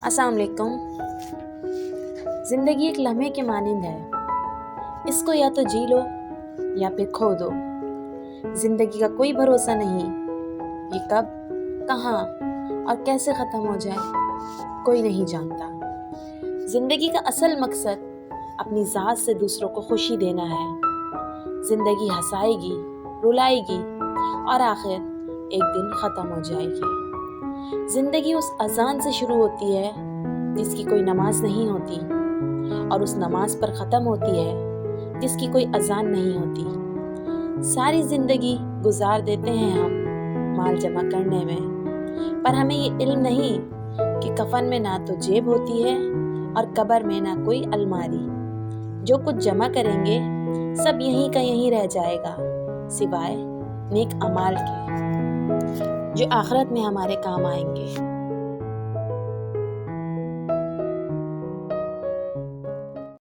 السلام علیکم۔ زندگی ایک لمحے کے مانند ہے، اس کو یا تو جی لو یا پھر کھو دو۔ زندگی کا کوئی بھروسہ نہیں، یہ کب، کہاں اور کیسے ختم ہو جائے کوئی نہیں جانتا۔ زندگی کا اصل مقصد اپنی ذات سے دوسروں کو خوشی دینا ہے۔ زندگی ہنسائے گی، رلائے گی اور آخر ایک دن ختم ہو جائے گی۔ زندگی اس اذان سے شروع ہوتی ہے جس کی کوئی نماز نہیں ہوتی، اور اس نماز پر ختم ہوتی ہے جس کی کوئی اذان نہیں ہوتی۔ ساری زندگی گزار دیتے ہیں ہم مال جمع کرنے میں، پر ہمیں یہ علم نہیں کہ کفن میں نہ تو جیب ہوتی ہے اور قبر میں نہ کوئی الماری۔ جو کچھ جمع کریں گے سب یہیں کا یہیں رہ جائے گا، سوائے نیک اعمال کے جو آخرت میں ہمارے کام آئیں گے۔